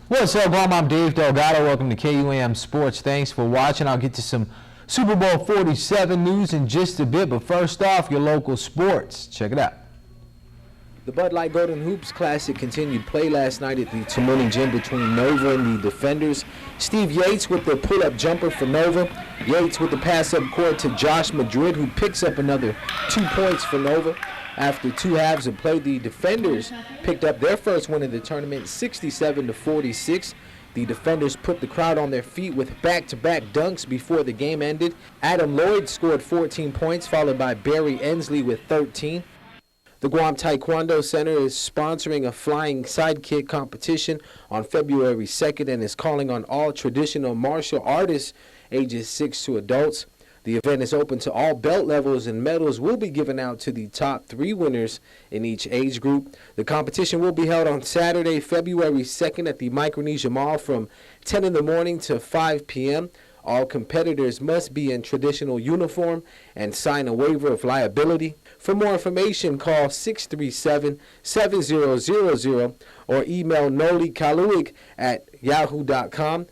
What's up, Guam? I'm Dave Delgado. Welcome to KUAM Sports. Thanks for watching. I'll get to some Super Bowl 47 news in just a bit, but first off, your local sports. Check it out. The Bud Light Golden Hoops Classic continued play last night at the Tamuning Gym between Nova and the Defenders. Steve Yates with the pull-up jumper for Nova. Yates with the pass-up court to Josh Madrid, who picks up another 2 points for Nova. After two halves of play, the Defenders picked up their first win of the tournament, 67-46. The Defenders put the crowd on their feet with back-to-back dunks before the game ended. Adam Lloyd scored 14 points, followed by Barry Ensley with 13. The Guam Taekwondo Center is sponsoring a flying sidekick competition on February 2nd and is calling on all traditional martial artists ages 6 to adults. The event is open to all belt levels, and medals will be given out to the top 3 winners in each age group. The competition will be held on Saturday, February 2nd at the Micronesia Mall from 10 in the morning to 5 p.m. All competitors must be in traditional uniform and sign a waiver of liability. For more information, call 637-7000 or email nolikaluik@yahoo.com.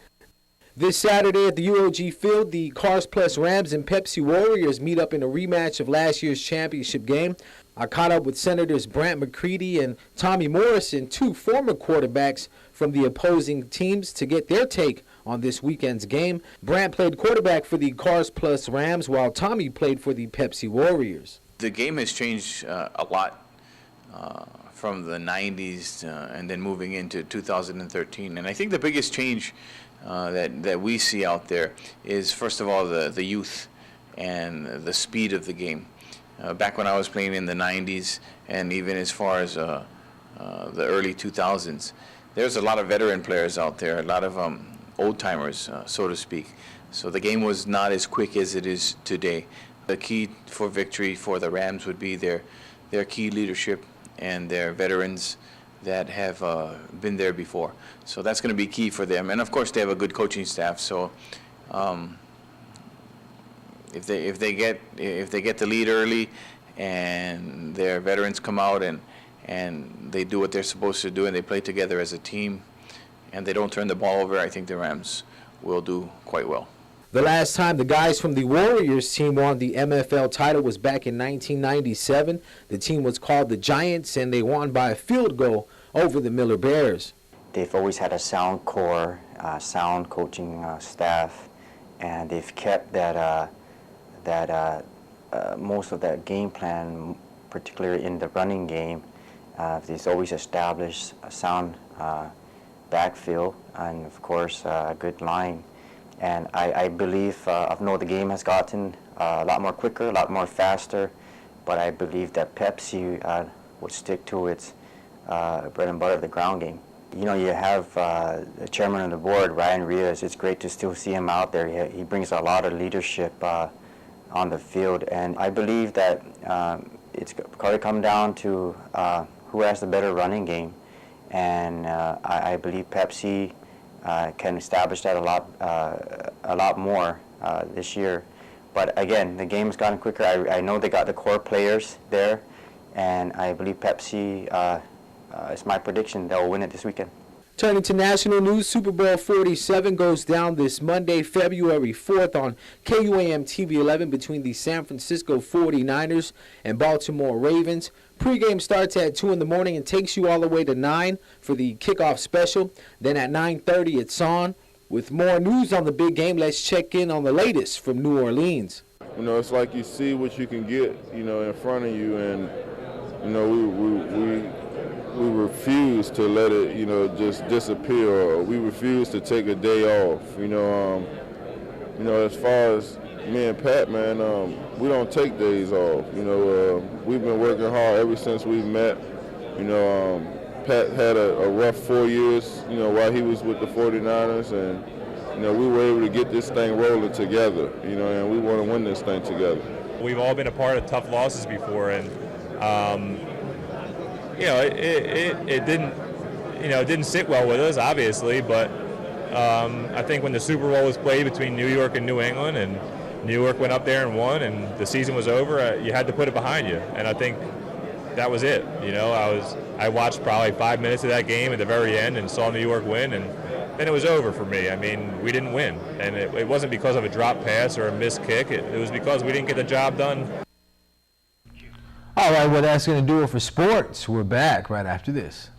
This Saturday at the UOG Field, the Cars Plus Rams and Pepsi Warriors meet up in a rematch of last year's championship game. I caught up with Senators Brant McCready and Tommy Morrison, 2 former quarterbacks from the opposing teams, to get their take on this weekend's game. Brant played quarterback for the Cars Plus Rams, while Tommy played for the Pepsi Warriors. The game has changed a lot from the 90s and then moving into 2013. And I think the biggest change that we see out there is, first of all, the youth and the speed of the game. Back when I was playing in the 90s and even as far as the early 2000s, there's a lot of veteran players out there, a lot of old-timers, so to speak. So the game was not as quick as it is today. The key for victory for the Rams would be their key leadership and their veterans that have been there before. So that's going to be key for them. And of course, they have a good coaching staff. So if they get the lead early and their veterans come out and they do what they're supposed to do and they play together as a team and they don't turn the ball over, I think the Rams will do quite well. The last time the guys from the Warriors team won the MFL title was back in 1997. The team was called the Giants, and they won by a field goal over the Miller Bears. They've always had a sound core, sound coaching staff, and they've kept that most of that game plan, particularly in the running game. They've always established a sound backfield and, of course, a good line. And I believe, I know the game has gotten a lot more quicker, a lot more faster, but I believe that Pepsi would stick to its bread and butter, the ground game. You know, you have the chairman of the board, Ryan Rios. It's great to still see him out there. He brings a lot of leadership on the field, and I believe that it's going to come down to who has the better running game, and I believe Pepsi can establish that a lot more this year. But again, the game's gotten quicker. I know they got the core players there, and I believe Pepsi, it's my prediction, they'll win it this weekend. Turning to national news, Super Bowl 47 goes down this Monday, February 4th on KUAM TV 11 between the San Francisco 49ers and Baltimore Ravens. Pre-game starts at 2 in the morning and takes you all the way to 9 for the kickoff special. Then at 9:30 it's on. With more news on the big game, let's check in on the latest from New Orleans. You know, it's like you see what you can get, you know, in front of you, and, you know, we refuse to let it, you know, just disappear, or we refuse to take a day off. You know, as far as me and Pat, man, we don't take days off. You know, we've been working hard ever since we met. You know, Pat had a rough 4 years, you know, while he was with the 49ers, and, you know, we were able to get this thing rolling together, you know, and we want to win this thing together. We've all been a part of tough losses before, and you know, it didn't sit well with us, obviously, but I think when the Super Bowl was played between New York and New England, and New York went up there and won, and the season was over, you had to put it behind you. And I think that was it. You know, I watched probably 5 minutes of that game at the very end and saw New York win, and then it was over for me. I mean, we didn't win, and it wasn't because of a drop pass or a missed kick. It was because we didn't get the job done. All right, well, that's going to do it for sports. We're back right after this.